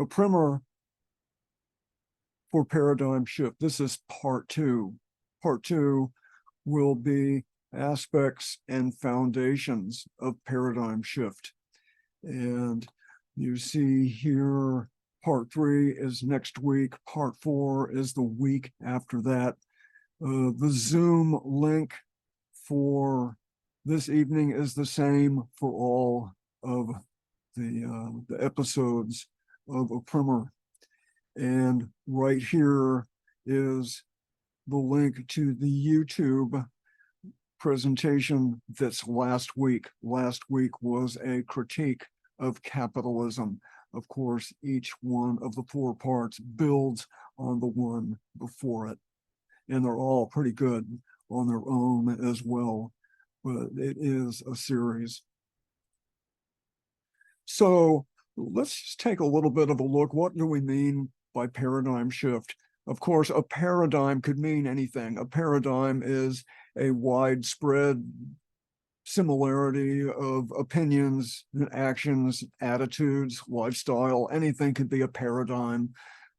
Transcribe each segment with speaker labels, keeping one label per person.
Speaker 1: a primer for paradigm shift. This is part two. Part two will be aspects and foundations of paradigm shift. And you see here, part three is next week. Part four is the week after that. The Zoom link for this evening is the same for all of the episodes of A Primer. And right here is the link to the YouTube presentation that's last week. Last week was a critique of capitalism. Of course, each one of the four parts builds on the one before it. And they're all pretty good on their own as well, but it is a series. So let's just take a little bit of a look. What do we mean by paradigm shift? Of course, a paradigm could mean anything. A paradigm is a widespread similarity of opinions, actions, attitudes, lifestyle. Anything could be a paradigm.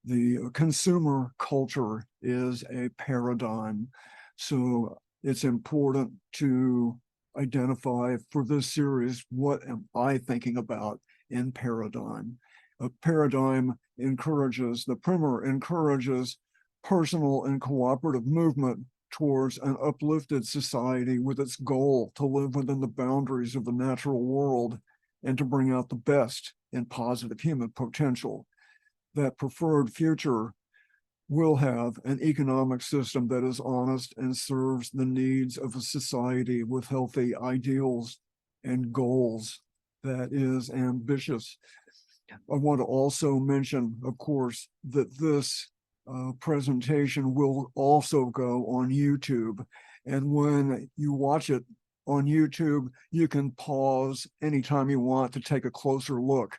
Speaker 1: The consumer culture is a paradigm. So it's important to identify for this series, what am I thinking about in paradigm? A paradigm encourages, the primer encourages personal and cooperative movement towards an uplifted society with its goal to live within the boundaries of the natural world and to bring out the best in positive human potential. That preferred future will have an economic system that is honest and serves the needs of a society with healthy ideals and goals that is ambitious. I want to also mention, of course, that this presentation will also go on YouTube. And when you watch it on YouTube, you can pause anytime you want to take a closer look.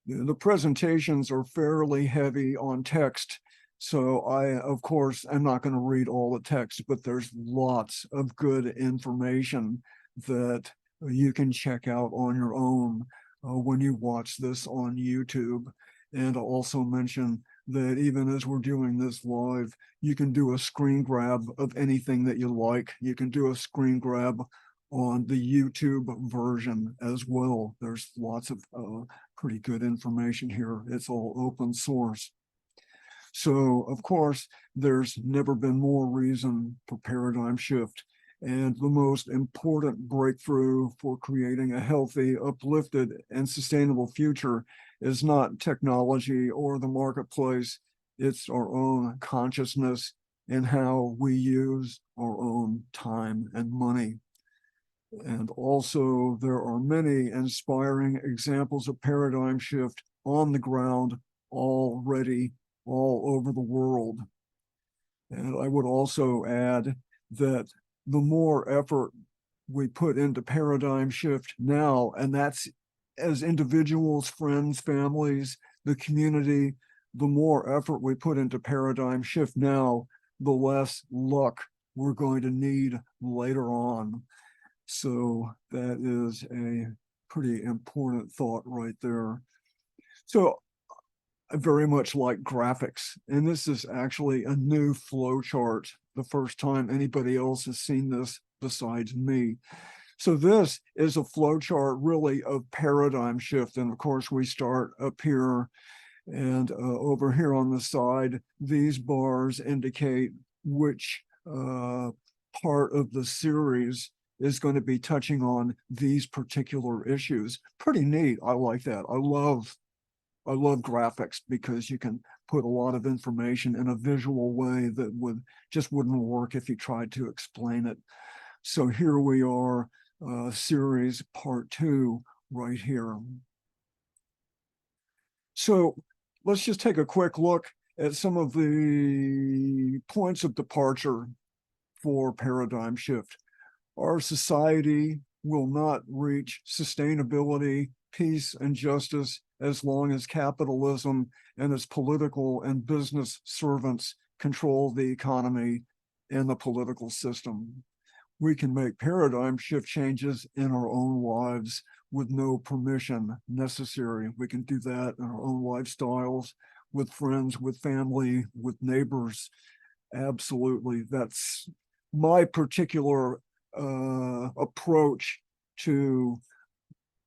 Speaker 1: The presentations are fairly heavy on text. So I, of course, I'm not going to read all the text, but there's lots of good information that you can check out on your own when you watch this on YouTube. And I'll also mention that even as we're doing this live, you can do a screen grab of anything that you like. You can do a screen grab on the YouTube version as well. There's lots of pretty good information here. It's all open source. So, of course, there's never been more reason for paradigm shift. And the most important breakthrough for creating a healthy, uplifted, and sustainable future is not technology or the marketplace. It's our own consciousness and how we use our own time and money. And also, there are many inspiring examples of paradigm shift on the ground already all over the world. And I would also add that the more effort we put into paradigm shift now, and that's as individuals, friends, families, the community, the more effort we put into paradigm shift now, the less luck we're going to need later on. So that is a pretty important thought right there. So I very much like graphics, and this is actually a new flow chart, the first time anybody else has seen this besides me. So this is a flow chart really of paradigm shift. And of course, we start up here and over here on the side, these bars indicate which part of the series is going to be touching on these particular issues. Pretty neat. I like that. I love graphics because you can put a lot of information in a visual way that wouldn't work if you tried to explain it. So here we are, series part 2 right here. So let's just take a quick look at some of the points of departure for paradigm shift. Our society will not reach sustainability, peace, and justice as long as capitalism and its political and business servants control the economy and the political system. We can make paradigm shift changes in our own lives with no permission necessary. We can do that in our own lifestyles, with friends, with family, with neighbors. Absolutely. That's my particular approach to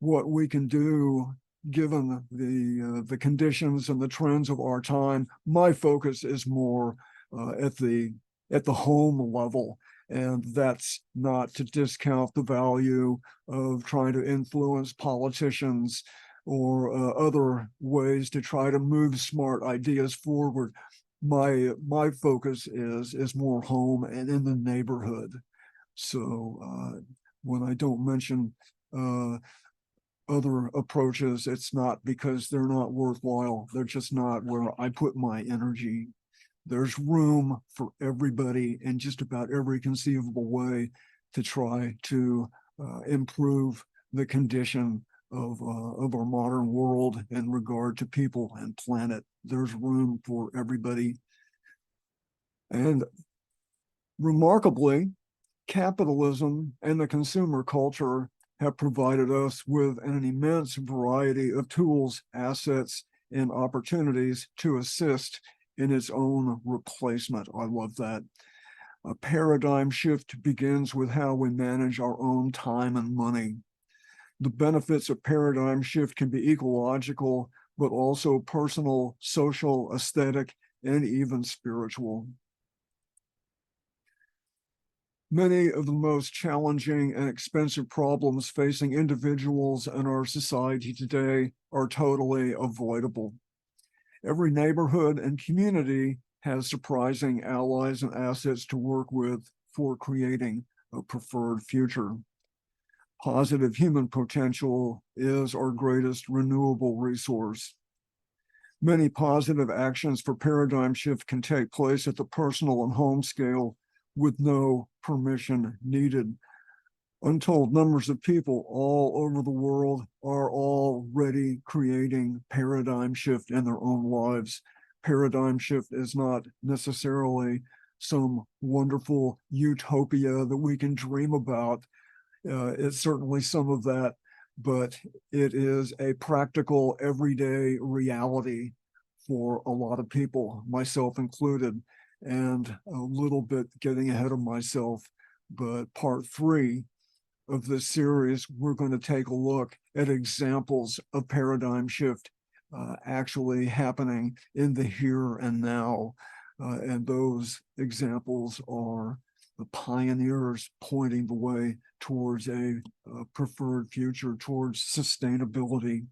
Speaker 1: what we can do given the conditions and the trends of our time. My focus is more at the home level, and that's not to discount the value of trying to influence politicians or other ways to try to move smart ideas forward. My focus is more home and in the neighborhood. So when I don't mention other approaches, it's not because they're not worthwhile. They're just not where I put my energy. There's room for everybody in just about every conceivable way to try to improve the condition of our modern world in regard to people and planet. There's room for everybody. And remarkably, capitalism and the consumer culture have provided us with an immense variety of tools, assets, and opportunities to assist in its own replacement. I love that. A paradigm shift begins with how we manage our own time and money. The benefits of paradigm shift can be ecological, but also personal, social, aesthetic, and even spiritual. Many of the most challenging and expensive problems facing individuals in our society today are totally avoidable. Every neighborhood and community has surprising allies and assets to work with for creating a preferred future. Positive human potential is our greatest renewable resource. Many positive actions for paradigm shift can take place at the personal and home scale with no permission needed. Untold numbers of people all over the world are already creating paradigm shift in their own lives. Paradigm shift is not necessarily some wonderful utopia that we can dream about. It's certainly some of that, but it is a practical, everyday reality for a lot of people, myself included. And a little bit getting ahead of myself, but part 3 of this series, we're going to take a look at examples of paradigm shift actually happening in the here and now. And those examples are the pioneers pointing the way towards a preferred future, towards sustainability.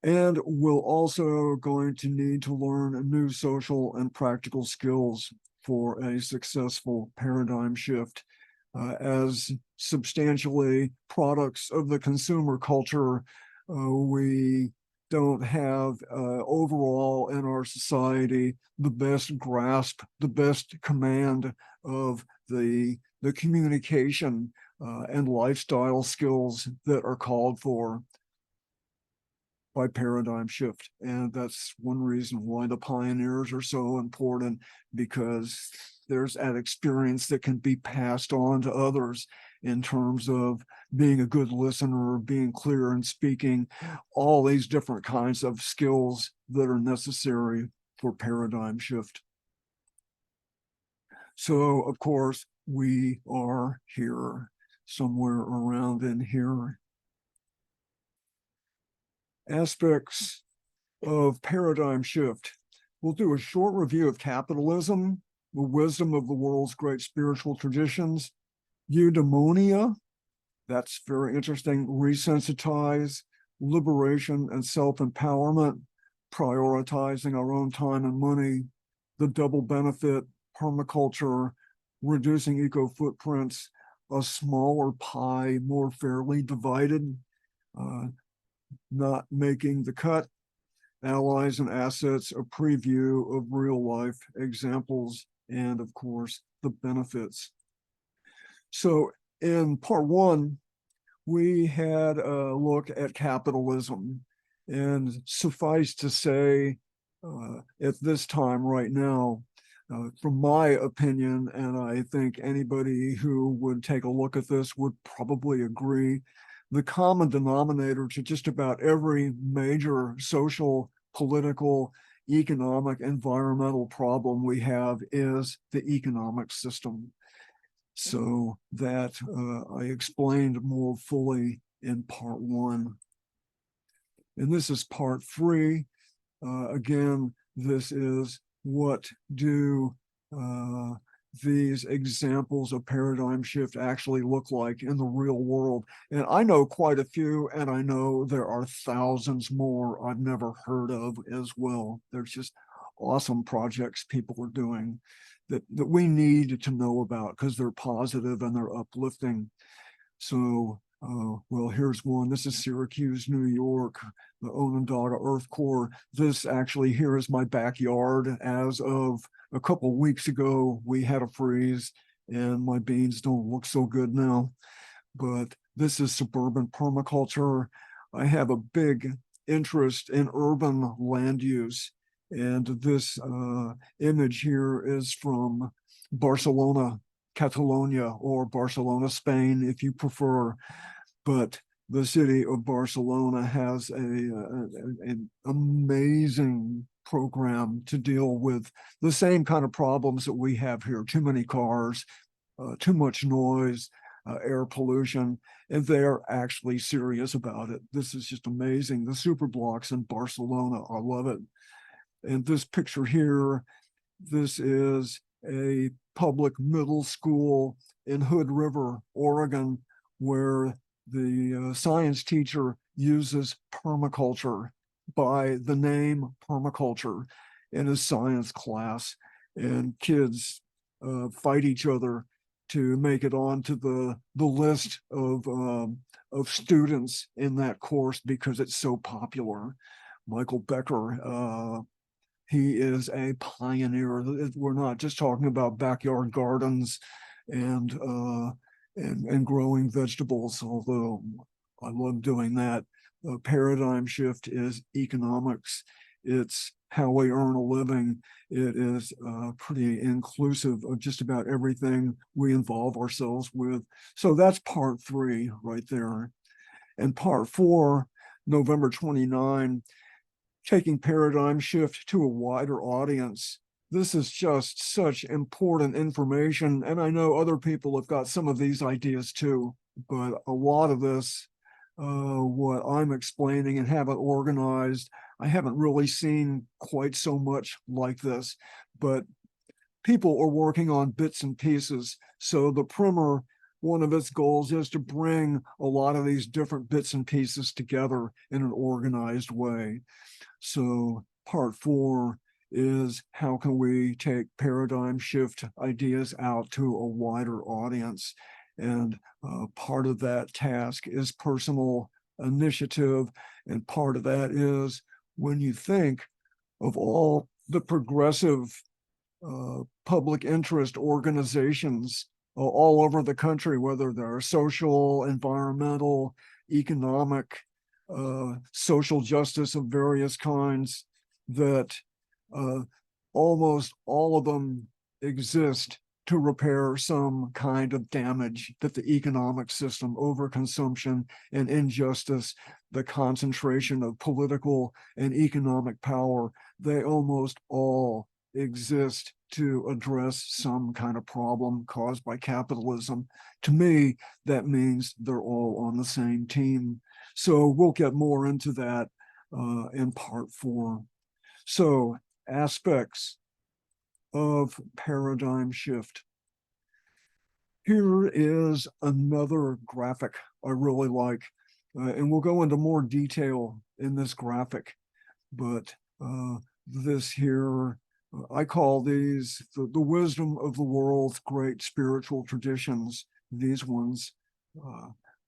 Speaker 1: And we're also going to need to learn new social and practical skills for a successful paradigm shift. As substantially products of the consumer culture, we don't have overall in our society the best grasp, the best command of the communication and lifestyle skills that are called for by paradigm shift. And that's one reason why the pioneers are so important, because there's that experience that can be passed on to others in terms of being a good listener, being clear in speaking, all these different kinds of skills that are necessary for paradigm shift. So, of course, we are here, somewhere around in here. Aspects of paradigm shift. We'll do a short review of capitalism, the wisdom of the world's great spiritual traditions, eudaemonia, that's very interesting, resensitize, liberation and self-empowerment, prioritizing our own time and money, the double benefit, permaculture, reducing eco footprints, a smaller pie more fairly divided, not making the cut, allies and assets, a preview of real life examples, and of course, the benefits. So in part 1, we had a look at capitalism, and suffice to say, at this time right now, from my opinion, and I think anybody who would take a look at this would probably agree, the common denominator to just about every major social, political, economic, environmental problem we have is the economic system. So that I explained more fully in part 1. And this is part 3. Again, this is what do these examples of paradigm shift actually look like in the real world. And I know quite a few, and I know there are thousands more I've never heard of as well. There's just awesome projects people are doing that we need to know about because they're positive and they're uplifting. So, well, here's one. This is Syracuse, New York, the Onondaga Earth Core. This actually here is my backyard. As of a couple of weeks ago, we had a freeze and my beans don't look so good now. But this is suburban permaculture. I have a big interest in urban land use. And this image here is from Barcelona, Catalonia, or Barcelona, Spain, if you prefer. But the city of Barcelona has an amazing program to deal with the same kind of problems that we have here: too many cars, too much noise, air pollution, and they're actually serious about it. This is just amazing. The super blocks in Barcelona, I love it. And this picture here, this is a public middle school in Hood River, Oregon, where the science teacher uses permaculture by the name permaculture in his science class, and kids fight each other to make it onto the list of students in that course because it's so popular. Michael Becker, he is a pioneer. We're not just talking about backyard gardens and growing vegetables, although I love doing that. The paradigm shift is economics. It's how we earn a living. It is pretty inclusive of just about everything we involve ourselves with. So that's part 3 right there. And part 4, November 29, taking paradigm shift to a wider audience. This is just such important information. And I know other people have got some of these ideas too, but a lot of this, what I'm explaining and have it organized, I haven't really seen quite so much like this, but people are working on bits and pieces. So the primer, one of its goals is to bring a lot of these different bits and pieces together in an organized way. So part 4 is how can we take paradigm shift ideas out to a wider audience? And part of that task is personal initiative. And part of that is when you think of all the progressive public interest organizations all over the country, whether they're social, environmental, economic, social justice of various kinds, that almost all of them exist to repair some kind of damage that the economic system, overconsumption and injustice, the concentration of political and economic power, they almost all exist to address some kind of problem caused by capitalism. To me, that means they're all on the same team. So we'll get more into that in part 4. So aspects of paradigm shift. Here is another graphic I really like, and we'll go into more detail in this graphic, but this here, I call these the wisdom of the world's great spiritual traditions, these ones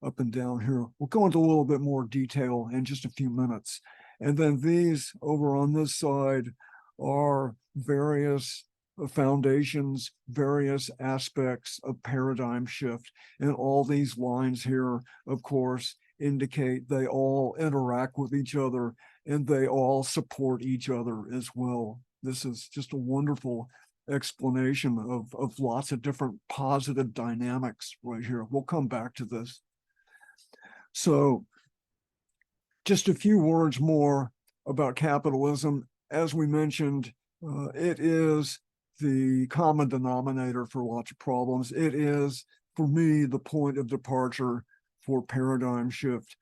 Speaker 1: up and down here. We'll go into a little bit more detail in just a few minutes. And then these over on this side are various foundations, various aspects of paradigm shift. And all these lines here, of course, indicate they all interact with each other and they all support each other as well. This is just a wonderful explanation of lots of different positive dynamics right here. We'll come back to this. So just a few words more about capitalism. As we mentioned, it is the common denominator for lots of problems. It is, for me, the point of departure for paradigm shift.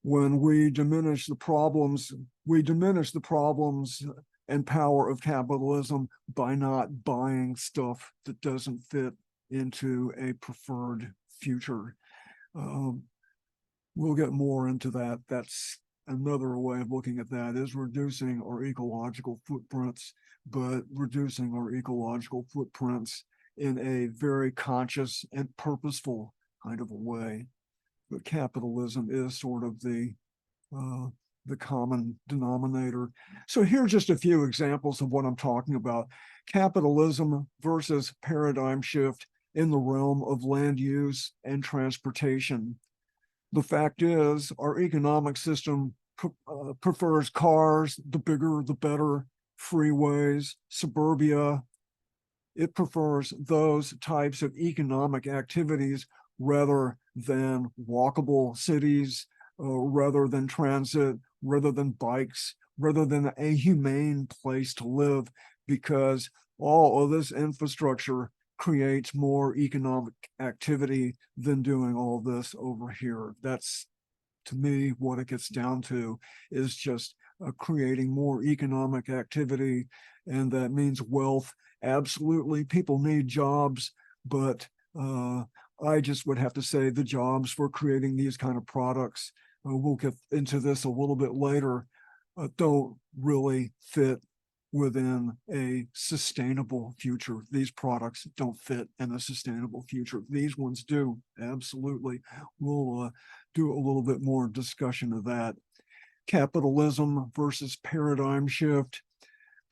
Speaker 1: When we diminish the problems and power of capitalism by not buying stuff that doesn't fit into a preferred future. We'll get more into that. That's another way of looking at that, is reducing our ecological footprints, but reducing our ecological footprints in a very conscious and purposeful kind of a way. But capitalism is sort of the common denominator. So here are just a few examples of what I'm talking about. Capitalism versus paradigm shift in the realm of land use and transportation. The fact is, our economic system prefers cars, the bigger, the better, freeways, suburbia. It prefers those types of economic activities rather than walkable cities, rather than transit, rather than bikes, rather than a humane place to live, because all of this infrastructure creates more economic activity than doing all this over here. That's, to me, what it gets down to, is just creating more economic activity, and that means wealth. Absolutely, people need jobs, but I just would have to say the jobs for creating these kind of products, we'll get into this a little bit later, don't really fit within a sustainable future. These products don't fit in a sustainable future. These ones do, absolutely. We'll do a little bit more discussion of that. Capitalism versus paradigm shift.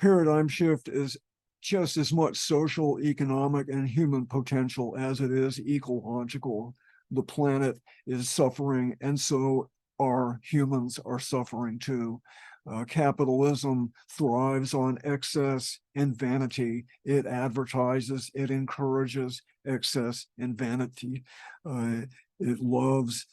Speaker 1: Paradigm shift is just as much social, economic, and human potential as it is ecological. The planet is suffering, and so our humans are suffering too. Capitalism thrives on excess and vanity. It advertises, it encourages excess and vanity. It loves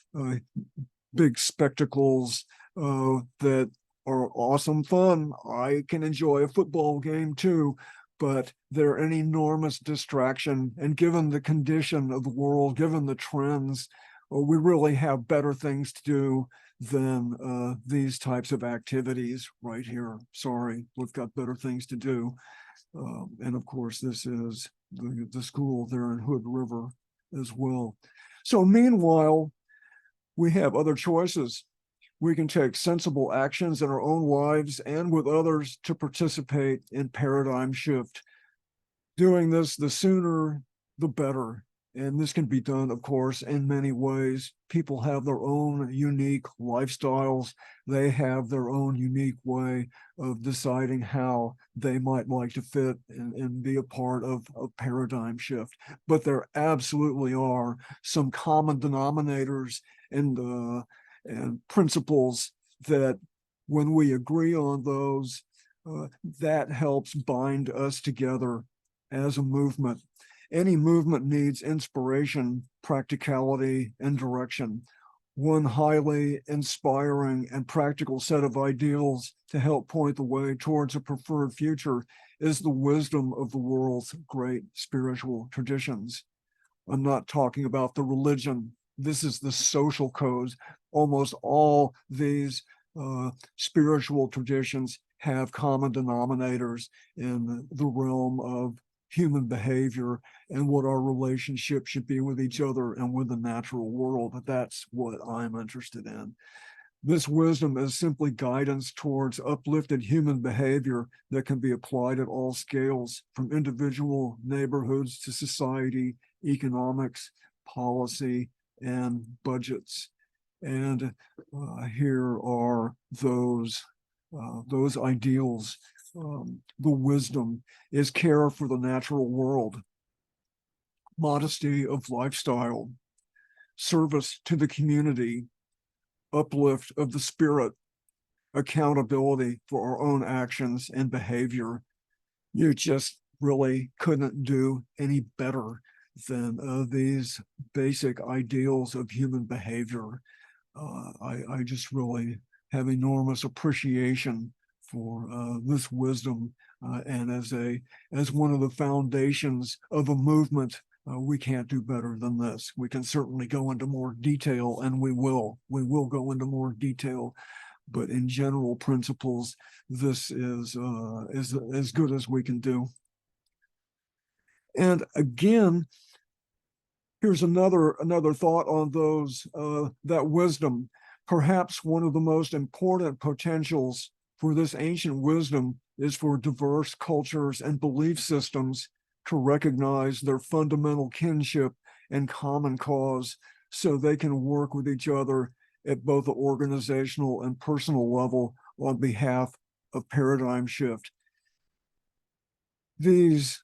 Speaker 1: big spectacles that are awesome fun. I can enjoy a football game too, but they're an enormous distraction. And given the condition of the world, given the trends, we really have better things to do than these types of activities right here. Sorry, we've got better things to do. And of course, this is the school there in Hood River as well. So meanwhile, we have other choices. We can take sensible actions in our own lives and with others to participate in paradigm shift. Doing this, the sooner, the better. And this can be done, of course, in many ways. People have their own unique lifestyles. They have their own unique way of deciding how they might like to fit and be a part of a paradigm shift. But there absolutely are some common denominators and principles that, when we agree on those, that helps bind us together as a movement. Any movement needs inspiration, practicality, and direction. One highly inspiring and practical set of ideals to help point the way towards a preferred future is the wisdom of the world's great spiritual traditions. I'm not talking about the religion. This is the social codes. Almost all these spiritual traditions have common denominators in the realm of human behavior and what our relationship should be with each other and with the natural world. That's what I'm interested in. This wisdom is simply guidance towards uplifted human behavior that can be applied at all scales, from individual neighborhoods to society, economics, policy, and budgets. And here are those ideals. The wisdom is care for the natural world, modesty of lifestyle, service to the community, uplift of the spirit, accountability for our own actions and behavior. You just really couldn't do any better than these basic ideals of human behavior. I just really have enormous appreciation for this wisdom, and as one of the foundations of a movement, we can't do better than this. We can certainly go into more detail, and we will. We will go into more detail, but in general principles, this is as good as we can do. And again, here's another thought on those that wisdom. Perhaps one of the most important potentials for this ancient wisdom is for diverse cultures and belief systems to recognize their fundamental kinship and common cause, so they can work with each other at both the organizational and personal level on behalf of paradigm shift. These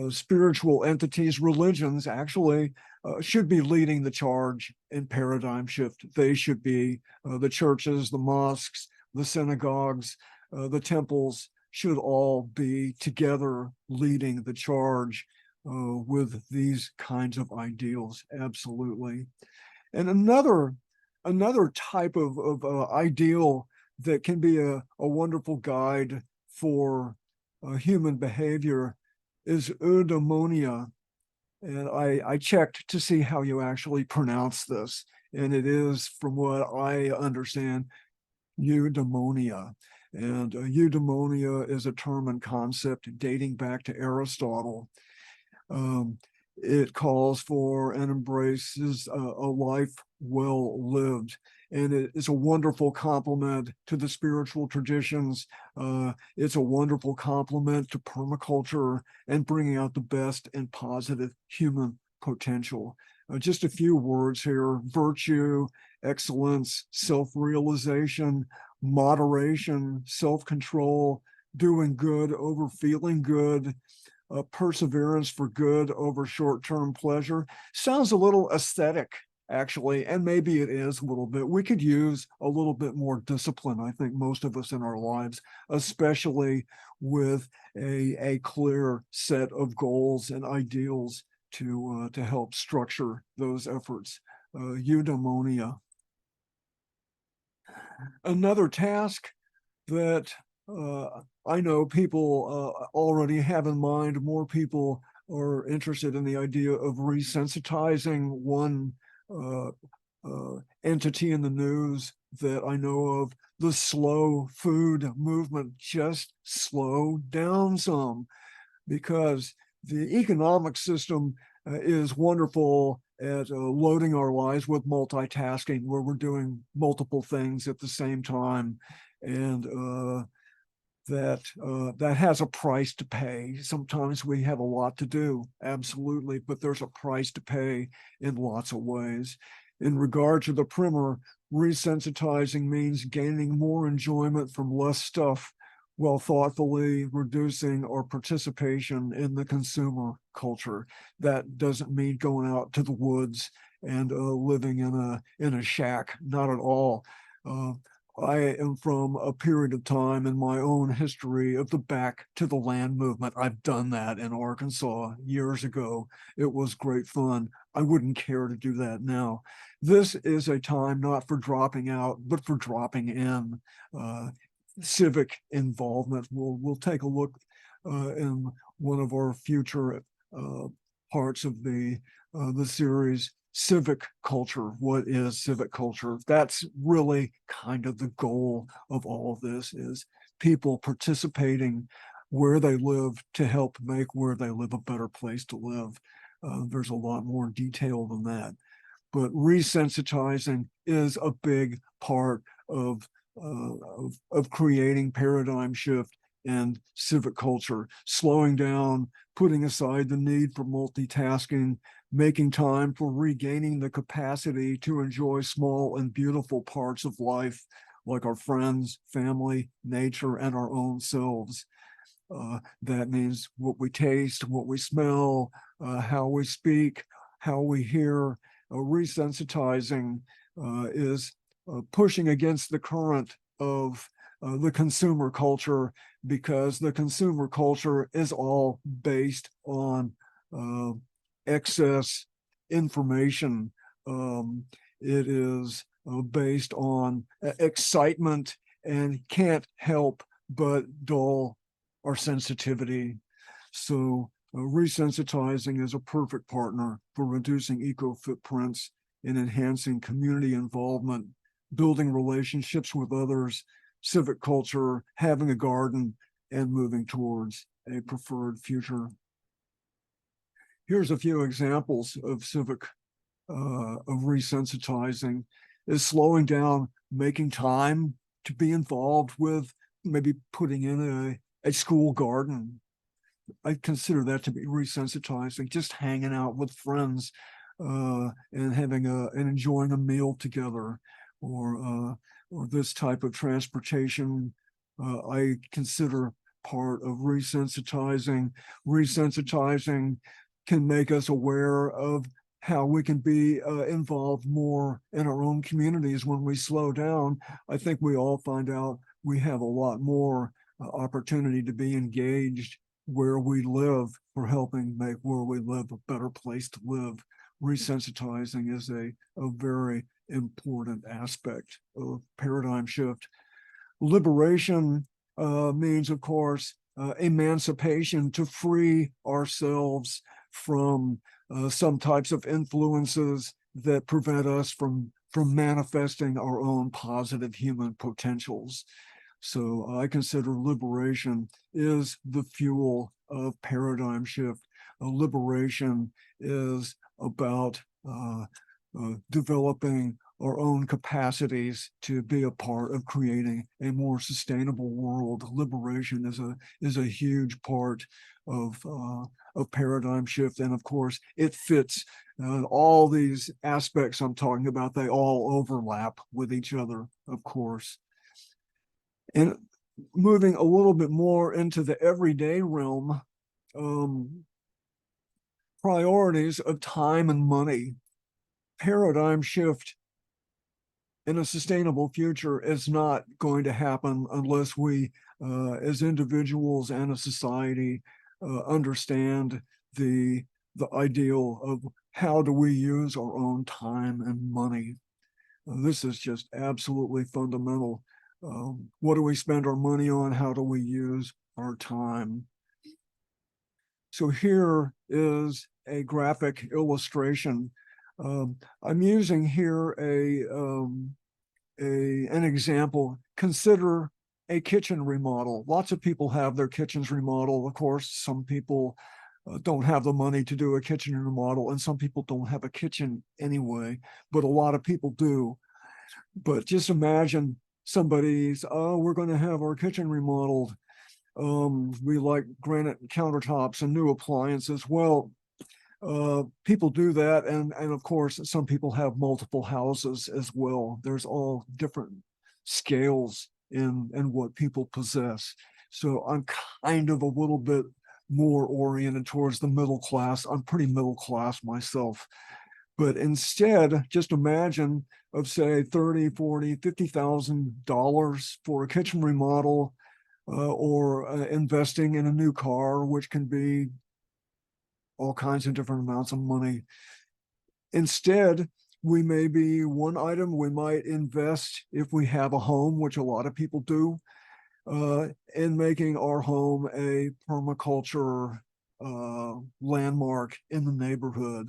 Speaker 1: spiritual entities, religions, actually should be leading the charge in paradigm shift. They should be the churches, the mosques, the synagogues, the temples should all be together leading the charge with these kinds of ideals. Absolutely. And another type of ideal that can be a wonderful guide for human behavior is eudaemonia. And I checked to see how you actually pronounce this. And it is, from what I understand, eudaemonia. And eudaemonia is a term and concept dating back to Aristotle. It calls for and embraces a life well lived. And it is a wonderful complement to the spiritual traditions. It's a wonderful complement to permaculture and bringing out the best and positive human potential. Just a few words here: virtue, excellence, self-realization, moderation, self-control, doing good over feeling good, perseverance for good over short-term pleasure. Sounds a little aesthetic, actually, and maybe it is a little bit. We could use a little bit more discipline, I think, most of us in our lives, especially with a clear set of goals and ideals to help structure those efforts. Eudaemonia. Another task that I know people already have in mind. More people are interested in the idea of resensitizing. One entity in the news that I know of, the slow food movement. Just slow down some, because the economic system is wonderful at loading our lives with multitasking, where we're doing multiple things at the same time. And that has a price to pay. Sometimes we have a lot to do, absolutely, but there's a price to pay in lots of ways. In regard to the primer, resensitizing means gaining more enjoyment from less stuff while thoughtfully reducing our participation in the consumer culture. That doesn't mean going out to the woods and living in a shack, not at all. I am from a period of time in my own history of the back to the land movement. I've done that in Arkansas years ago. It was great fun. I wouldn't care to do that now. This is a time not for dropping out, but for dropping in. Civic involvement. We'll take a look in one of our future parts of the series. Civic culture. What is civic culture? That's really kind of the goal of all of this, is people participating where they live to help make where they live a better place to live. There's a lot more detail than that, but resensitizing is a big part of creating paradigm shift and civic culture. Slowing down, putting aside the need for multitasking, making time for regaining the capacity to enjoy small and beautiful parts of life, like our friends, family, nature, and our own selves. That means what we taste, what we smell, how we speak, how we hear. Resensitizing is pushing against the current of the consumer culture, because the consumer culture is all based on excess information. It is based on excitement and can't help but dull our sensitivity. So resensitizing is a perfect partner for reducing eco footprints and enhancing community involvement, building relationships with others, civic culture, having a garden, and moving towards a preferred future. Here's a few examples of resensitizing is slowing down, making time to be involved with, maybe putting in a school garden. I consider that to be resensitizing, just hanging out with friends and having and enjoying a meal together, or this type of transportation. I consider part of resensitizing. Resensitizing can make us aware of how we can be involved more in our own communities when we slow down. I think we all find out we have a lot more opportunity to be engaged where we live for helping make where we live a better place to live. Resensitizing is a very important aspect of paradigm shift. Liberation means, of course, emancipation, to free ourselves from some types of influences that prevent us from manifesting our own positive human potentials. So I consider liberation is the fuel of paradigm shift. Liberation is about developing our own capacities to be a part of creating a more sustainable world. Liberation is a huge part of paradigm shift, and of course, it fits all these aspects I'm talking about. They all overlap with each other, of course. And moving a little bit more into the everyday realm, priorities of time and money. Paradigm shift in a sustainable future is not going to happen unless we, as individuals and a society, understand the ideal of how do we use our own time and money. This is just absolutely fundamental. What do we spend our money on? How do we use our time? So here is a graphic illustration. I'm using here an example. Consider a kitchen remodel. Lots of people have their kitchens remodeled. Of course, some people don't have the money to do a kitchen remodel, and some people don't have a kitchen anyway, but a lot of people do. But just imagine somebody's, oh, we're going to have our kitchen remodeled. We like granite countertops and new appliances. Well, people do that, and of course some people have multiple houses as well. There's all different scales in what people possess. So I'm kind of a little bit more oriented towards the middle class. I'm pretty middle class myself. But instead, just imagine of say $30, $40, $50,000 for a kitchen remodel, or investing in a new car, which can be all kinds of different amounts of money. Instead, we may be one item we might invest if we have a home, which a lot of people do, in making our home a permaculture landmark in the neighborhood.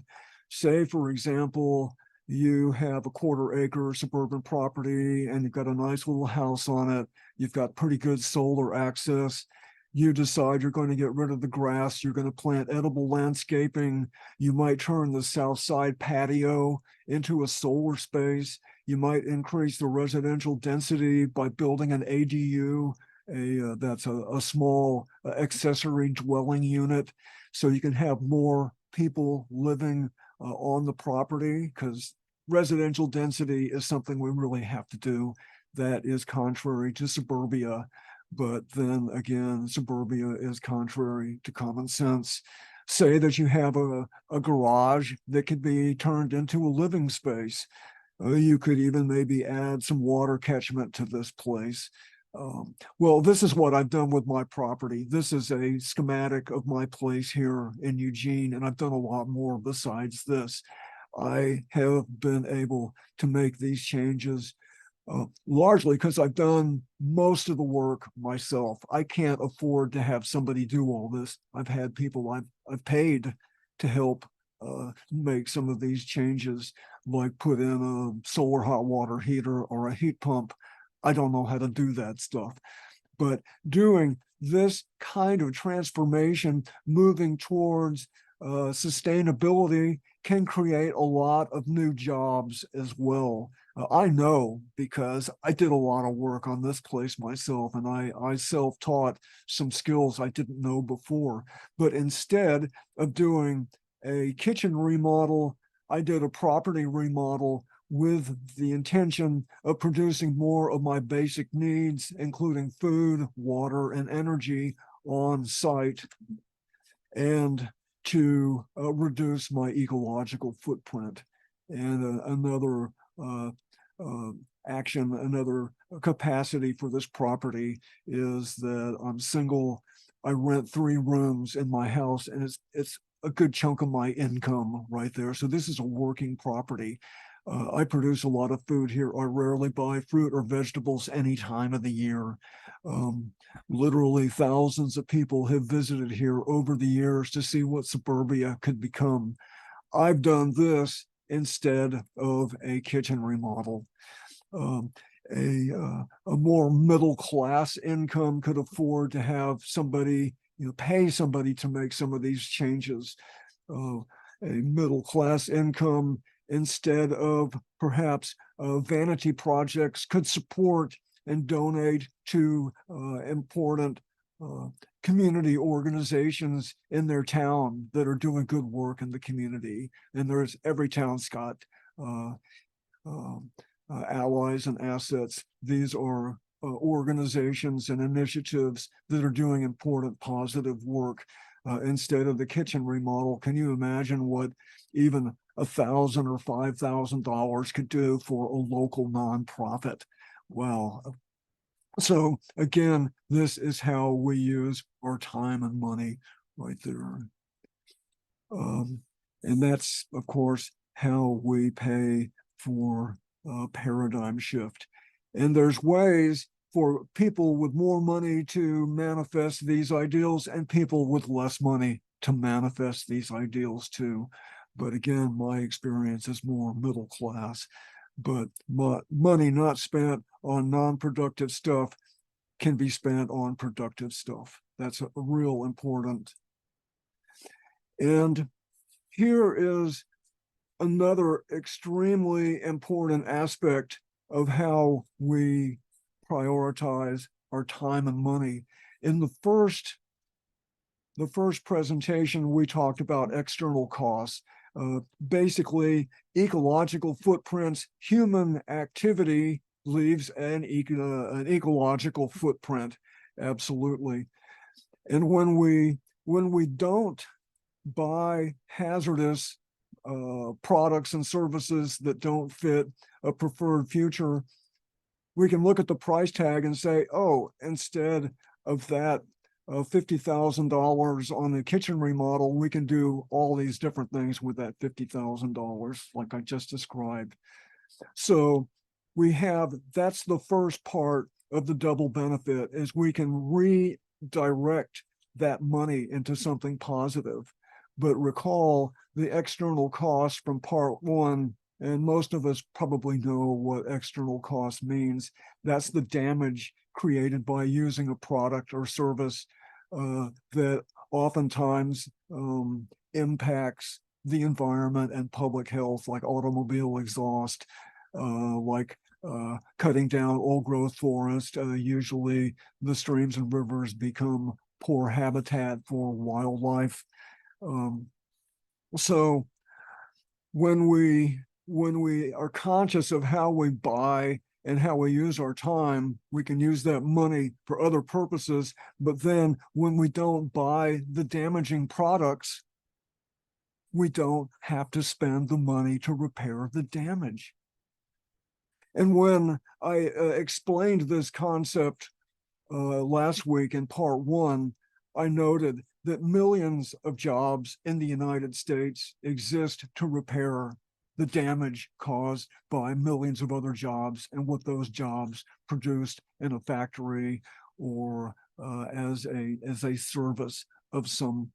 Speaker 1: Say, for example, you have a 1/4-acre suburban property and you've got a nice little house on it. You've got pretty good solar access. You decide you're going to get rid of the grass. You're going to plant edible landscaping. You might turn the south side patio into a solar space. You might increase the residential density by building an ADU, that's a small accessory dwelling unit, so you can have more people living on the property, because residential density is something we really have to do. That is contrary to suburbia. But then again, suburbia is contrary to common sense. Say that you have a garage that could be turned into a living space. You could even maybe add some water catchment to this place. Well, this is what I've done with my property. This is a schematic of my place here in Eugene, and I've done a lot more besides this. I have been able to make these changes largely because I've done most of the work myself. I can't afford to have somebody do all this. I've had people I've paid to help make some of these changes, like put in a solar hot water heater or a heat pump. I don't know how to do that stuff. But doing this kind of transformation, moving towards sustainability, can create a lot of new jobs as well. I know because I did a lot of work on this place myself, and I self-taught some skills I didn't know before. But instead of doing a kitchen remodel, I did a property remodel with the intention of producing more of my basic needs, including food, water, and energy on site, and to reduce my ecological footprint. And another action, another capacity for this property is that I'm single. I rent 3 rooms in my house, and it's a good chunk of my income right there. So this is a working property. I produce a lot of food here. I rarely buy fruit or vegetables any time of the year. Literally thousands of people have visited here over the years to see what suburbia could become. I've done this instead of a kitchen remodel. Um, a more middle class income could afford to have somebody, pay somebody to make some of these changes. A middle class income, instead of perhaps vanity projects, could support and donate to important community organizations in their town that are doing good work in the community. And every town's got allies and assets. These are organizations and initiatives that are doing important positive work. Instead of the kitchen remodel, can you imagine what even $1,000 or $5,000 could do for a local nonprofit? Wow. So again, this is how we use our time and money right there. And that's, of course, how we pay for a paradigm shift. And there's ways for people with more money to manifest these ideals and people with less money to manifest these ideals too. But again, my experience is more middle class. But money not spent on non-productive stuff can be spent on productive stuff. That's a real important. And here is another extremely important aspect of how we prioritize our time and money. In the first presentation, we talked about external costs. Basically, ecological footprints, human activity leaves an ecological footprint, absolutely. And when we don't buy hazardous products and services that don't fit a preferred future, we can look at the price tag and say, oh, instead of that $50,000 on the kitchen remodel, we can do all these different things with that $50,000, like I just described. So that's the first part of the double benefit, is we can redirect that money into something positive. But recall the external cost from part 1, and most of us probably know what external cost means. That's the damage created by using a product or service that oftentimes impacts the environment and public health, like automobile exhaust, like cutting down old growth forest. Usually the streams and rivers become poor habitat for wildlife. So when we are conscious of how we buy and how we use our time, we can use that money for other purposes. But then when we don't buy the damaging products, we don't have to spend the money to repair the damage. And when I explained this concept last week in part 1, I noted that millions of jobs in the United States exist to repair the damage caused by millions of other jobs and what those jobs produced in a factory or as a service of some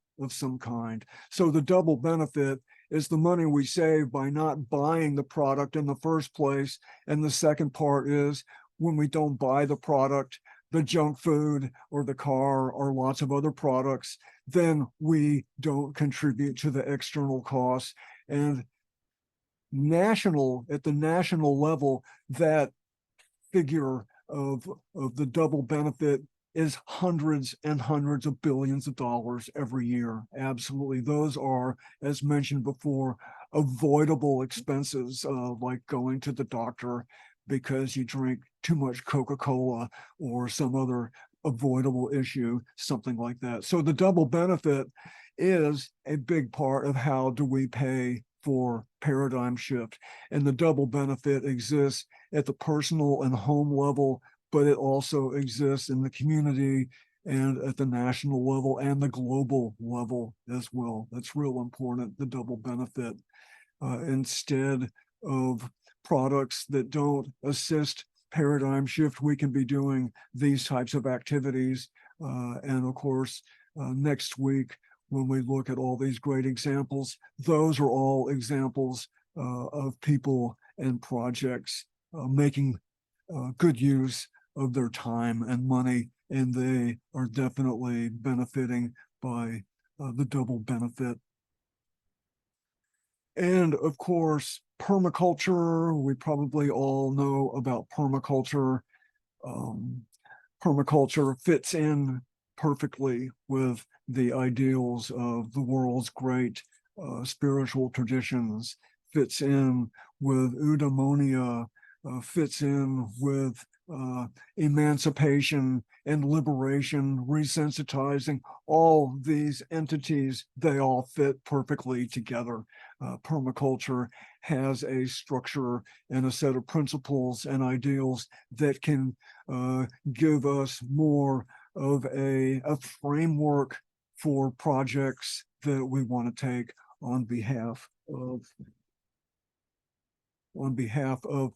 Speaker 1: kind. So the double benefit is the money we save by not buying the product in the first place. And the second part is when we don't buy the product, the junk food or the car or lots of other products, then we don't contribute to the external costs. And at the national level, that figure of the double benefit is hundreds and hundreds of billions of dollars every year. Absolutely. Those are, as mentioned before, avoidable expenses, like going to the doctor because you drink too much Coca-Cola or some other avoidable issue, something like that. So the double benefit is a big part of how do we pay for paradigm shift. And the double benefit exists at the personal and home level, but it also exists in the community and at the national level and the global level as well. That's real important, the double benefit. Instead of products that don't assist paradigm shift, we can be doing these types of activities. And of course, next week, when we look at all these great examples, those are all examples of people and projects making good use of their time and money, and they are definitely benefiting by the double benefit. And of course, permaculture, we probably all know about permaculture. Permaculture fits in perfectly with the ideals of the world's great spiritual traditions, fits in with eudaemonia, fits in with emancipation and liberation, resensitizing, all these entities, they all fit perfectly together. Permaculture has a structure and a set of principles and ideals that can give us more of a framework for projects that we want to take on behalf of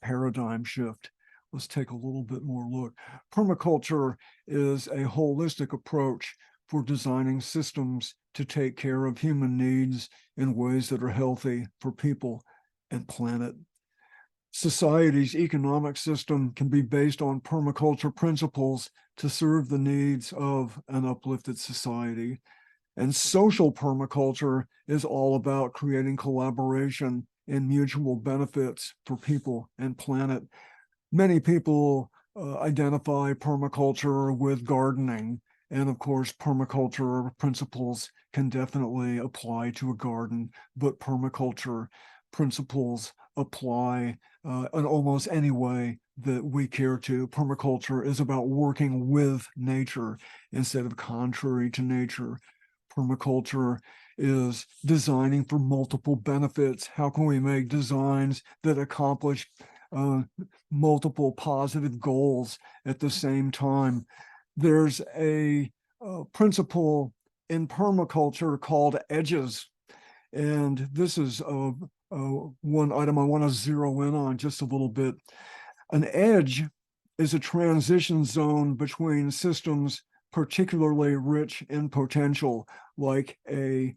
Speaker 1: paradigm shift. Let's take a little bit more look. Permaculture is a holistic approach for designing systems to take care of human needs in ways that are healthy for people and planet. Society's economic system can be based on permaculture principles to serve the needs of an uplifted society. And social permaculture is all about creating collaboration and mutual benefits for people and planet. Many people identify permaculture with gardening. And of course, permaculture principles can definitely apply to a garden, but permaculture principles apply in almost any way that we care to. Permaculture is about working with nature instead of contrary to nature. Permaculture is designing for multiple benefits. How can we make designs that accomplish multiple positive goals at the same time? There's a principle in permaculture called edges. And this is one item I want to zero in on just a little bit. An edge is a transition zone between systems particularly rich in potential, like a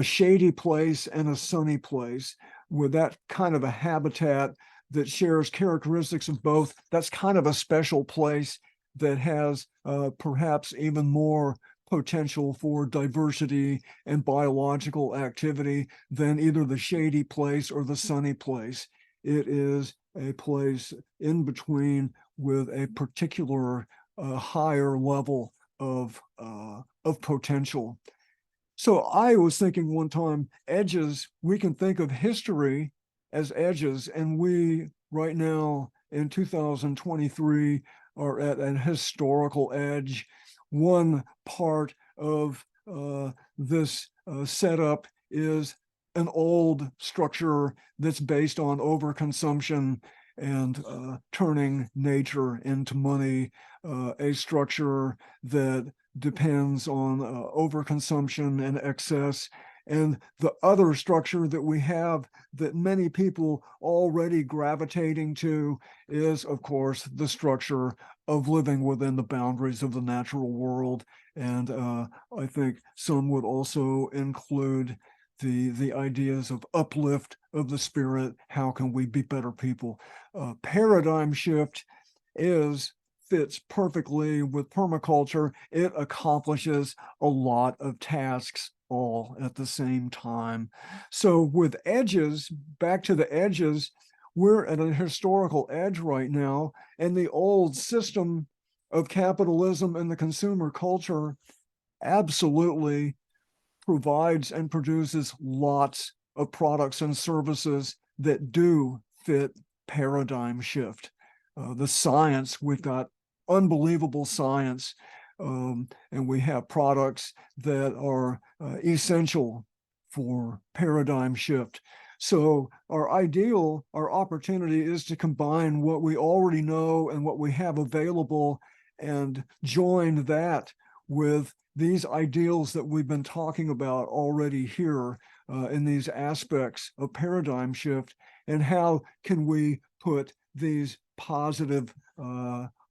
Speaker 1: shady place and a sunny place, with that kind of a habitat that shares characteristics of both. That's kind of a special place that has perhaps even more potential for diversity and biological activity than either the shady place or the sunny place. It is a place in between with a particular higher level of potential. So I was thinking one time, edges, we can think of history as edges, and we right now in 2023 are at an historical edge. One part of this setup is an old structure that's based on overconsumption and turning nature into money, a structure that depends on overconsumption and excess And the other structure that we have that many people already gravitating to is, of course, the structure of living within the boundaries of the natural world. And I think some would also include the ideas of uplift of the spirit. How can we be better people? Paradigm shift fits perfectly with permaculture. It accomplishes a lot of tasks all at the same time. So with edges, back to the edges, we're at a historical edge right now, and the old system of capitalism and the consumer culture absolutely provides and produces lots of products and services that do fit paradigm shift. The science, we've got unbelievable science, and we have products that are essential for paradigm shift. So our opportunity is to combine what we already know and what we have available and join that with these ideals that we've been talking about already here in these aspects of paradigm shift, and how can we put these positive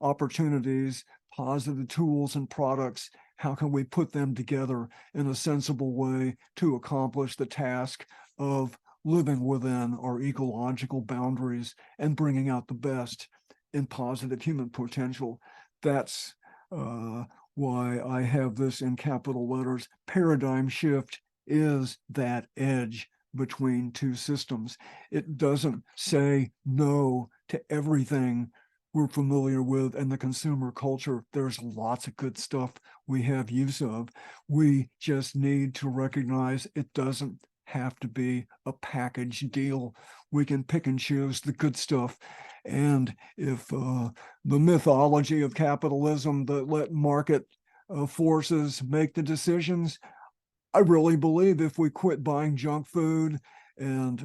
Speaker 1: opportunities, positive tools and products, how can we put them together in a sensible way to accomplish the task of living within our ecological boundaries and bringing out the best in positive human potential. That's why I have this in capital letters. Paradigm shift is that edge between two systems. It doesn't say no to everything we're familiar with in the consumer culture. There's lots of good stuff we have use of. We just need to recognize it doesn't have to be a package deal. We can pick and choose the good stuff. And if the mythology of capitalism that let market forces make the decisions, I really believe if we quit buying junk food and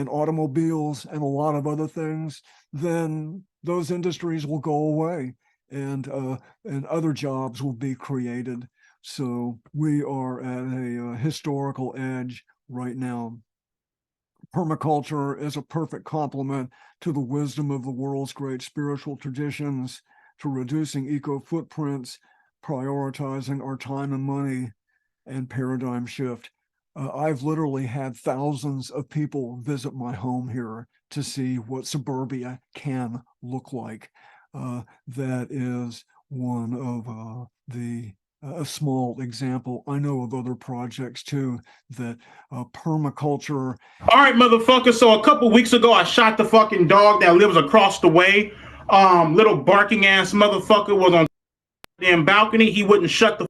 Speaker 1: automobiles and a lot of other things, then those industries will go away, and other jobs will be created. So we are at a historical edge right now. Permaculture is a perfect complement to the wisdom of the world's great spiritual traditions, to reducing eco footprints, prioritizing our time and money, and paradigm shift. I've literally had thousands of people visit my home here to see what suburbia can look like. That is one of a small example. I know of other projects too that permaculture.
Speaker 2: All right, motherfucker. So a couple weeks ago, I shot the fucking dog that lives across the way. Little barking ass motherfucker was on the damn balcony. He wouldn't shut the.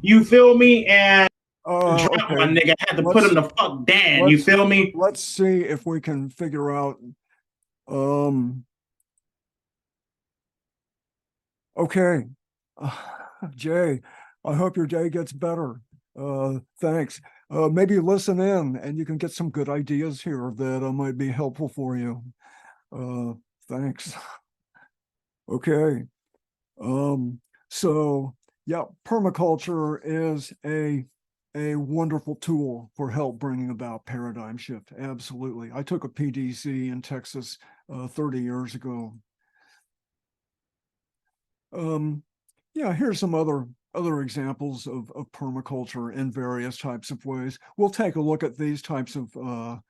Speaker 2: You feel me? And drop my
Speaker 1: Okay,
Speaker 2: nigga. I had to put him
Speaker 1: let's
Speaker 2: the fuck down. You
Speaker 1: let's
Speaker 2: feel me?
Speaker 1: let's see if we can figure out. Um, okay, Jay, I hope your day gets better. Thanks. Maybe listen in and you can get some good ideas here that might be helpful for you. Uh, thanks. Okay. Um, so yeah, permaculture is a wonderful tool for help bringing about paradigm shift. Absolutely. I took a PDC in Texas 30 years ago. Yeah, here's some other examples of permaculture in various types of ways. We'll take a look at these types of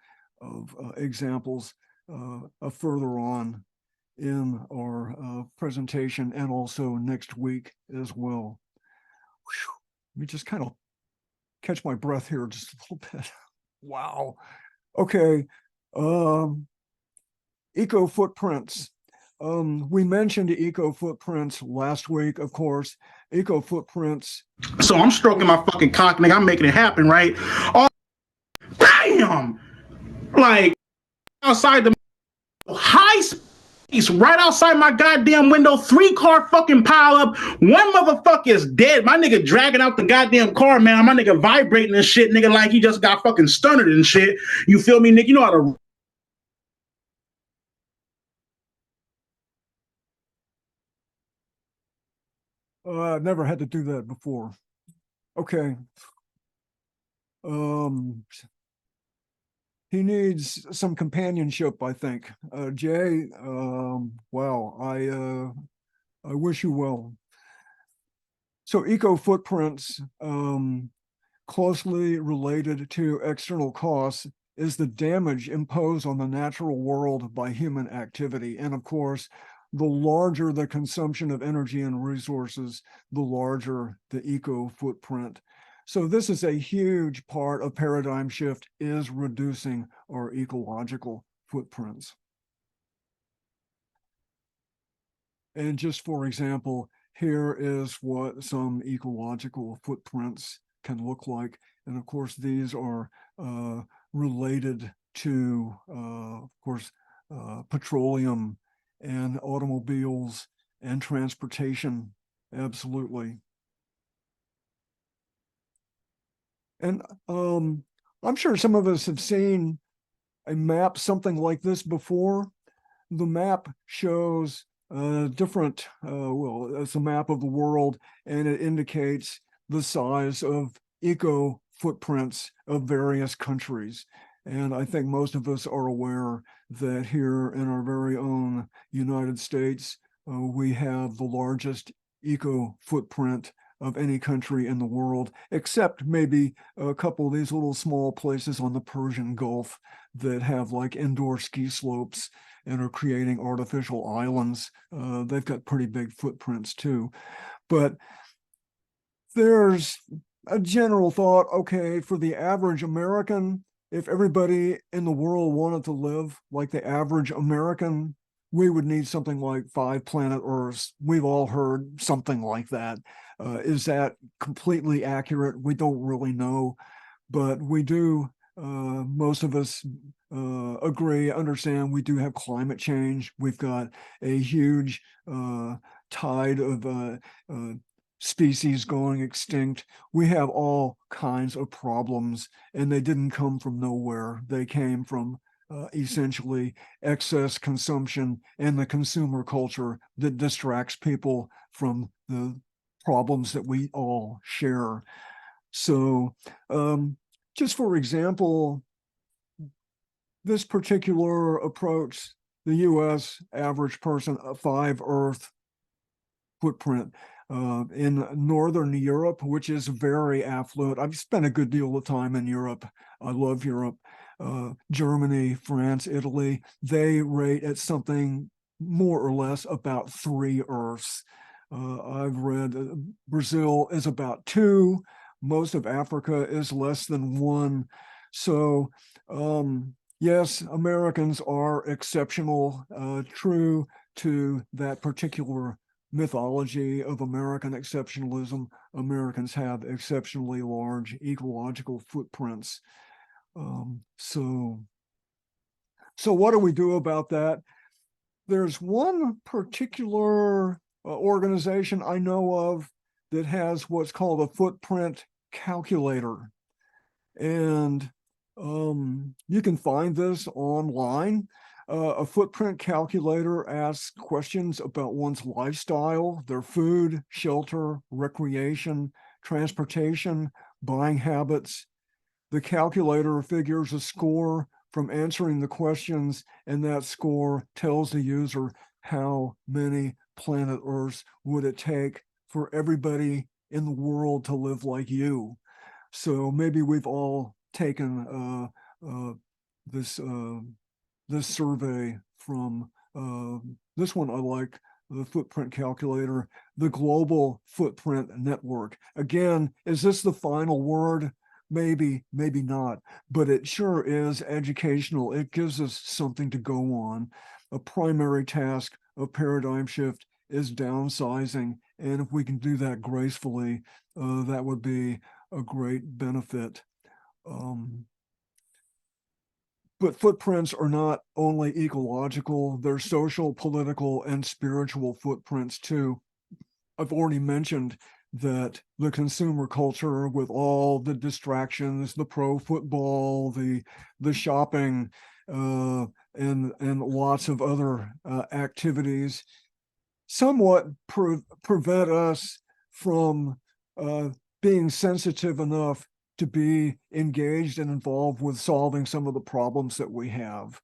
Speaker 1: examples further on in our presentation, and also next week as well. Whew. Let me just kind of catch my breath here just a little bit. Wow. Okay. Eco footprints. We mentioned eco footprints last week, of course. Eco footprints.
Speaker 2: So I'm stroking my fucking cock, nigga. I'm making it happen, right? Oh, damn! Like outside the high space, right outside my goddamn window, 3-car fucking pile up. One motherfucker is dead. My nigga dragging out the goddamn car, man. My nigga vibrating and shit, nigga, like he just got fucking stunned and shit. You feel me, nigga? You know how to.
Speaker 1: I've never had to do that before. Okay. He needs some companionship, I think. Jay, wow, I wish you well. So eco footprints, closely related to external costs, is the damage imposed on the natural world by human activity. And of course, the larger the consumption of energy and resources, the larger the eco footprint. So this is a huge part of paradigm shift, is reducing our ecological footprints. And just for example, here is what some ecological footprints can look like. And of course, these are related to, of course, petroleum and automobiles and transportation. Absolutely. And I'm sure some of us have seen a map, something like this before. The map shows different, well, it's a map of the world, and it indicates the size of eco footprints of various countries. And I think most of us are aware that here in our very own United States, we have the largest eco footprint of any country in the world, except maybe a couple of these little small places on the Persian Gulf that have like indoor ski slopes and are creating artificial islands. They've got pretty big footprints too. But there's a general thought, okay, for the average American, if everybody in the world wanted to live like the average American, we would need something like 5 planet Earths. We've all heard something like that. Is that completely accurate? We don't really know, but we do, most of us agree, understand we do have climate change. We've got a huge tide of species going extinct. We have all kinds of problems, and they didn't come from nowhere. They came from essentially excess consumption and the consumer culture that distracts people from the problems that we all share. So just for example, this particular approach, the US average person, a 5 Earth footprint. In Northern Europe, which is very affluent. I've spent a good deal of time in Europe. I love Europe. Germany, France, Italy, they rate at something more or less about 3 Earths. I've read Brazil is about 2. Most of Africa is less than 1. So yes, Americans are exceptional, true to that particular mythology of American exceptionalism. Americans have exceptionally large ecological footprints. So what do we do about that? There's one particular organization I know of that has what's called a footprint calculator. And you can find this online. A footprint calculator asks questions about one's lifestyle, their food, shelter, recreation, transportation, buying habits. The calculator figures a score from answering the questions, and that score tells the user how many planet Earths would it take for everybody in the world to live like you. So maybe we've all taken this this survey from this one I like, the footprint calculator, the Global Footprint Network. Again, is this the final word? Maybe, maybe not, but it sure is educational. It gives us something to go on. A primary task of paradigm shift is downsizing, and if we can do that gracefully, that would be a great benefit. But footprints are not only ecological, they're social, political, and spiritual footprints too. I've already mentioned that the consumer culture, with all the distractions, the pro football, the shopping, and lots of other activities, somewhat prevent us from being sensitive enough to be engaged and involved with solving some of the problems that we have.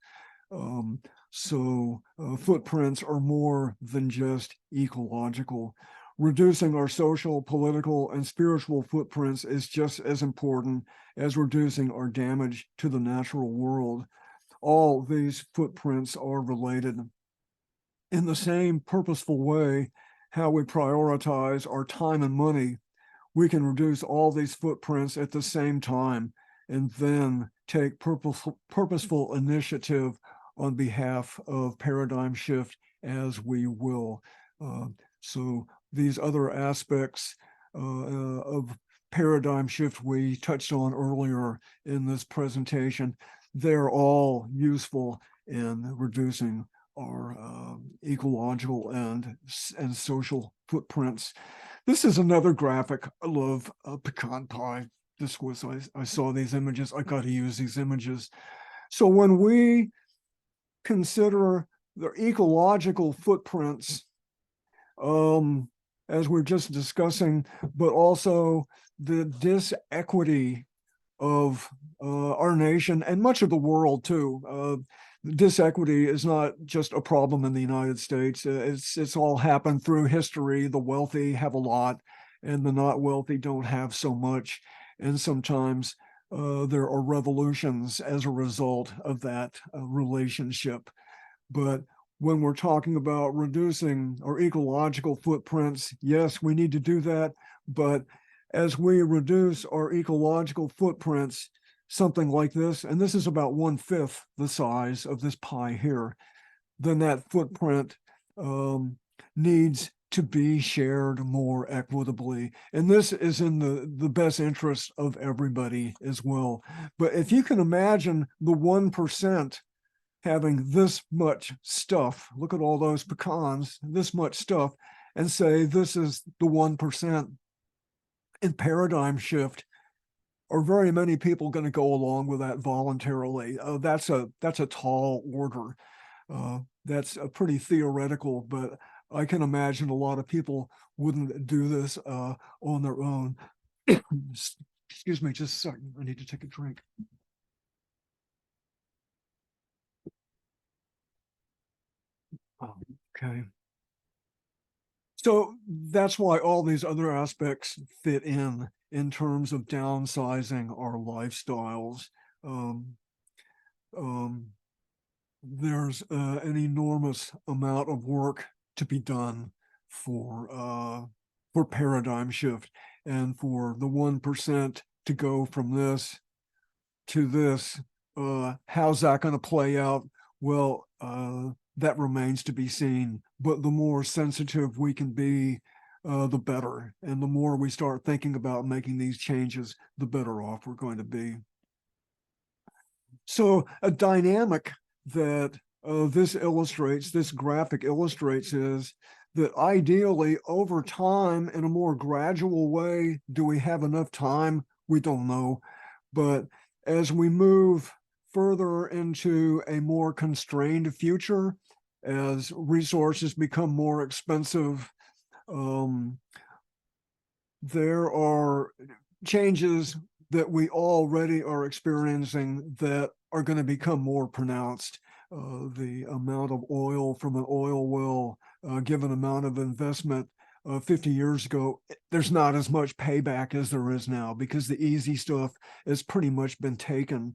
Speaker 1: Footprints are more than just ecological. Reducing our social, political, and spiritual footprints is just as important as reducing our damage to the natural world. All these footprints are related. In the same purposeful way, how we prioritize our time and money, we can reduce all these footprints at the same time and then take purposeful initiative on behalf of paradigm shift as we will. So these other aspects of paradigm shift we touched on earlier in this presentation, they're all useful in reducing our ecological and social footprints. This is another graphic. I love pecan pie. I saw these images. I got to use these images. So when we consider the ecological footprints, as we're just discussing, but also the disequity of our nation and much of the world too. Disequity is not just a problem in the United States. It's all happened through history. The wealthy have a lot, and the not wealthy don't have so much. And sometimes there are revolutions as a result of that relationship. But when we're talking about reducing our ecological footprints, yes, we need to do that. But as we reduce our ecological footprints, something like this, and this is about 1/5 the size of this pie here, then that footprint needs to be shared more equitably. And this is in the best interest of everybody as well. But if you can imagine the 1% having this much stuff, look at all those pecans, this much stuff, and say this is the 1%. In paradigm shift, are very many people going to go along with that voluntarily? That's a tall order. That's a pretty theoretical, but I can imagine a lot of people wouldn't do this on their own. Excuse me, just a second. I need to take a drink. Okay. So that's why all these other aspects fit in terms of downsizing our lifestyles. There's an enormous amount of work to be done for paradigm shift, and for the 1% to go from this to this. How's that going to play out? Well, that remains to be seen. But the more sensitive we can be, the better. And the more we start thinking about making these changes, the better off we're going to be. So a dynamic that this graphic illustrates is that ideally over time, in a more gradual way, do we have enough time? We don't know. But as we move further into a more constrained future, as resources become more expensive, there are changes that we already are experiencing that are going to become more pronounced. The amount of oil from an oil well, given amount of investment 50 years ago, there's not as much payback as there is now, because the easy stuff has pretty much been taken.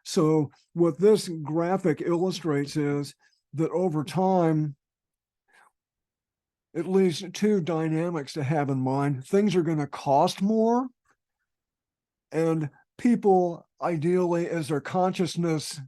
Speaker 1: So what this graphic illustrates is that over time, at least two dynamics to have in mind. Things are going to cost more, and people, ideally, as their consciousness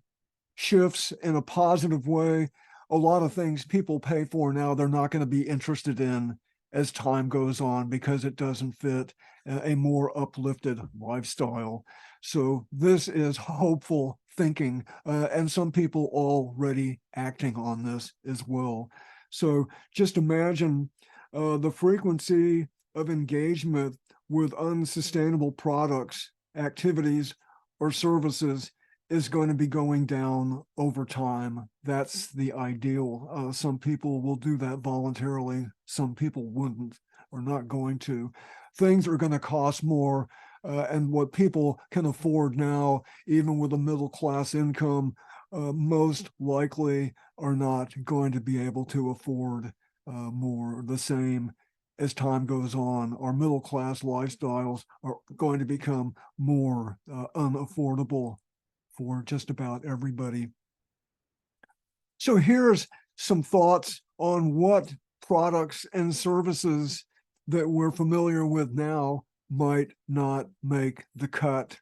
Speaker 1: shifts in a positive way, a lot of things people pay for now, they're not going to be interested in as time goes on, because it doesn't fit a more uplifted lifestyle. So this is hopeful thinking, and some people already acting on this as well. So just imagine the frequency of engagement with unsustainable products, activities, or services is going to be going down over time. That's the ideal. Some people will do that voluntarily. Some people wouldn't, or not going to. Things are going to cost more. and what people can afford now, even with a middle class income, most likely are not going to be able to afford more the same as time goes on. Our middle class lifestyles are going to become more unaffordable for just about everybody. So here's some thoughts on what products and services that we're familiar with now might not make the cut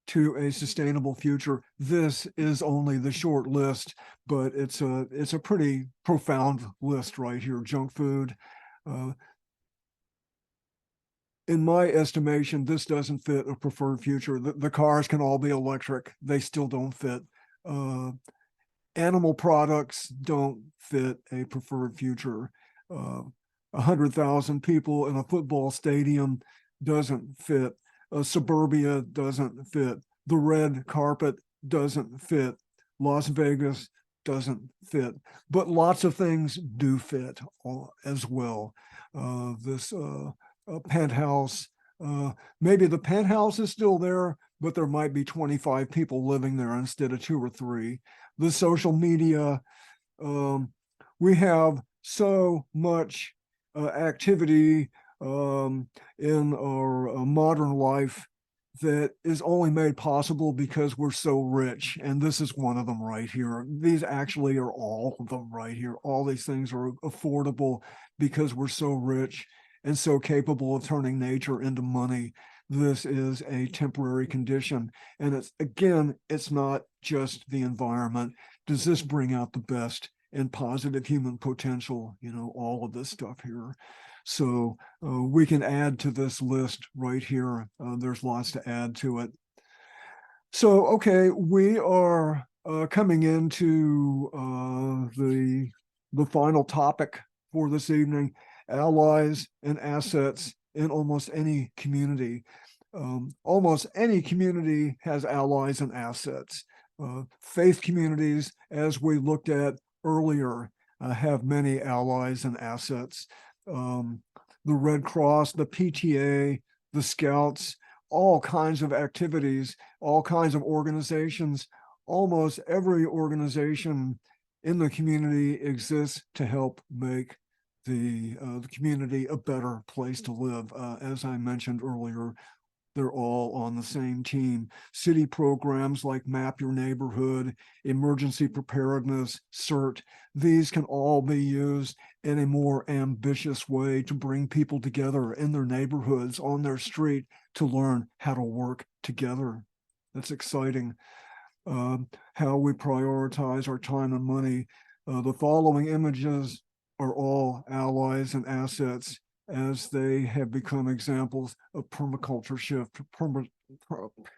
Speaker 1: to a sustainable future. This is only the short list, but it's a pretty profound list right here. Junk food. In my estimation, this doesn't fit a preferred future. The cars can all be electric. They still don't fit. Animal products don't fit a preferred future. 100,000 people in a football stadium doesn't fit. Suburbia doesn't fit. The red carpet doesn't fit. Las Vegas doesn't fit. But lots of things do fit as well. This penthouse, maybe the penthouse is still there, but there might be 25 people living there instead of 2 or 3. The social media, we have so much activity in our modern life that is only made possible because we're so rich. And this is one of them right here. These actually are all of them right here. All these things are affordable because we're so rich and so capable of turning nature into money. This is a temporary condition. And it's, again, it's not just the environment. Does this bring out the best and positive human potential? You know, all of this stuff here. So we can add to this list right here. There's lots to add to it. So, okay, we are coming into the final topic for this evening: allies and assets in almost any community. Almost any community has allies and assets. Faith communities, as we looked at earlier, have many allies and assets. The Red Cross, the PTA, the Scouts, all kinds of activities, all kinds of organizations. Almost every organization in the community exists to help make the community a better place to live. As I mentioned earlier, they're all on the same team. City programs like Map Your Neighborhood, Emergency Preparedness, CERT, these can all be used in a more ambitious way to bring people together in their neighborhoods, on their street, to learn how to work together. That's exciting. How we prioritize our time and money. The following images are all allies and assets, as they have become examples of permaculture shift,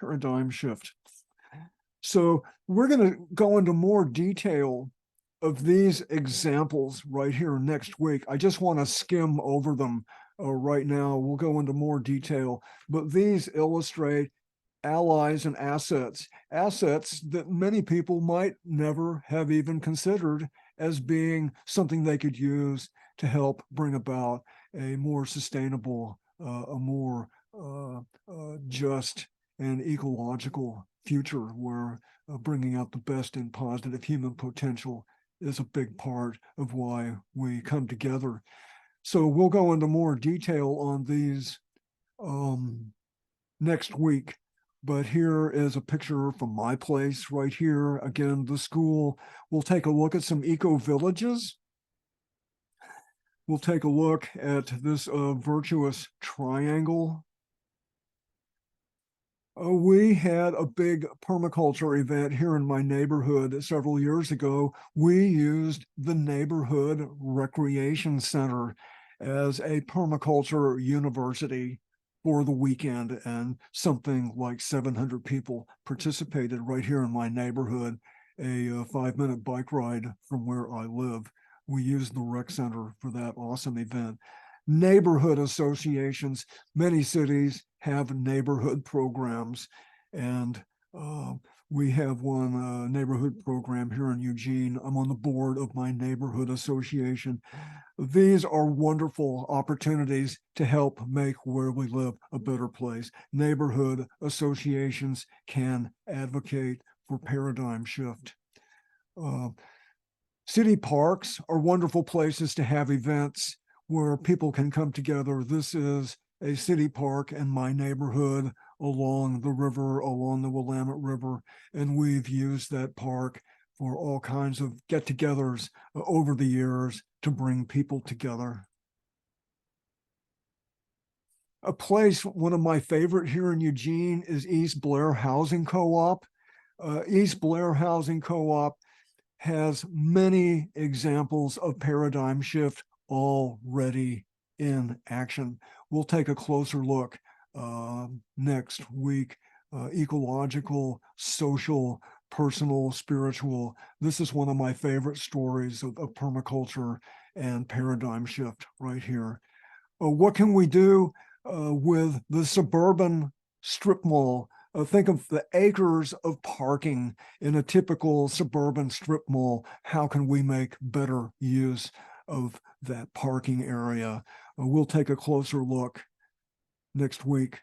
Speaker 1: paradigm shift. So we're going to go into more detail of these examples right here next week. I just want to skim over them right now. We'll go into more detail, but these illustrate allies and assets that many people might never have even considered as being something they could use to help bring about a more sustainable, a more just and ecological future, where bringing out the best and positive human potential is a big part of why we come together. So we'll go into more detail on these next week. But here is a picture from my place right here. Again, the school. We'll take a look at some eco-villages. We'll take a look at this virtuous triangle. We had a big permaculture event here in my neighborhood several years ago. We used the neighborhood recreation center as a permaculture university for the weekend, and something like 700 people participated right here in my neighborhood, a 5-minute bike ride from where I live. We used the rec center for that awesome event. Neighborhood associations, many cities have neighborhood programs, and We have one neighborhood program here in Eugene. I'm on the board of my neighborhood association. These are wonderful opportunities to help make where we live a better place. Neighborhood associations can advocate for paradigm shift. City parks are wonderful places to have events where people can come together. This is a city park in my neighborhood along the river, along the Willamette River, and we've used that park for all kinds of get-togethers over the years to bring people together. A place, one of my favorite here in Eugene, is East Blair Housing Co-op. East Blair Housing Co-op has many examples of paradigm shift already in action. We'll take a closer look next week. Ecological, social, personal, spiritual. This is one of my favorite stories of permaculture and paradigm shift right here. What can we do with the suburban strip mall? Think of the acres of parking in a typical suburban strip mall. How can we make better use of that parking area? We'll take a closer look next week.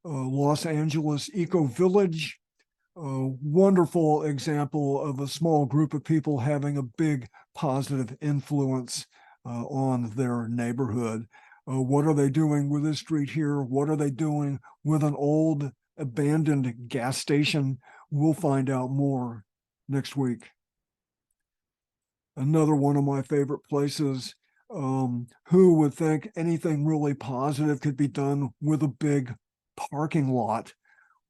Speaker 1: Los Angeles Eco Village, a wonderful example of a small group of people having a big positive influence on their neighborhood. What are they doing with this street here? What are they doing with an old abandoned gas station? We'll find out more next week. Another one of my favorite places. Who would think anything really positive could be done with a big parking lot?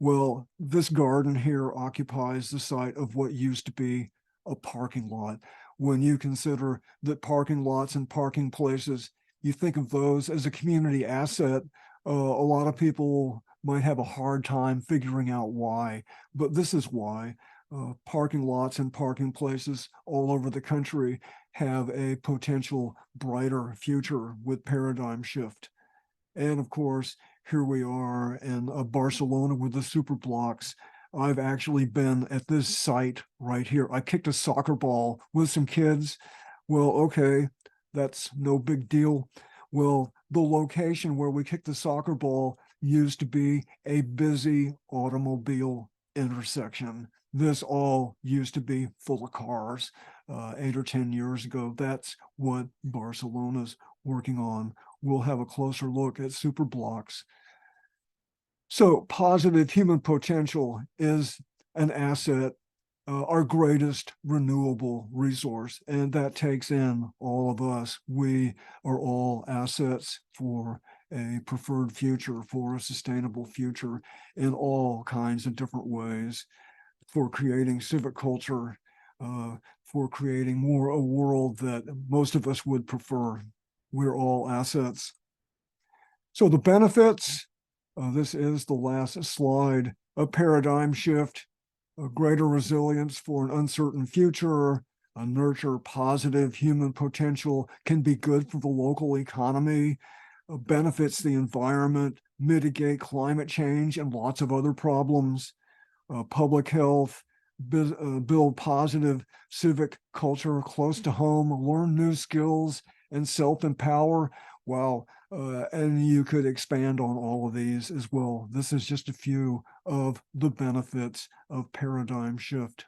Speaker 1: Well, this garden here occupies the site of what used to be a parking lot. When you consider that parking lots and parking places, you think of those as a community asset, a lot of people might have a hard time figuring out why, but this is why. Parking lots and parking places all over the country have a potential brighter future with paradigm shift. And of course, here we are in Barcelona with the super blocks. I've actually been at this site right here. I kicked a soccer ball with some kids. Well, okay, that's no big deal. Well, the location where we kicked the soccer ball used to be a busy automobile intersection. This all used to be full of cars 8 or 10 years ago. That's what Barcelona's working on. We'll have a closer look at super blocks. So positive human potential is an asset, our greatest renewable resource, and that takes in all of us. We are all assets for a preferred future, for a sustainable future in all kinds of different ways, for creating civic culture, for creating more a world that most of us would prefer. We're all assets. So the benefits, this is the last slide, a paradigm shift, a greater resilience for an uncertain future, nurture positive human potential, can be good for the local economy, benefits the environment, mitigate climate change and lots of other problems, public health, build positive civic culture close to home, learn new skills, and self-empower. Wow. And you could expand on all of these as well. This is just a few of the benefits of paradigm shift.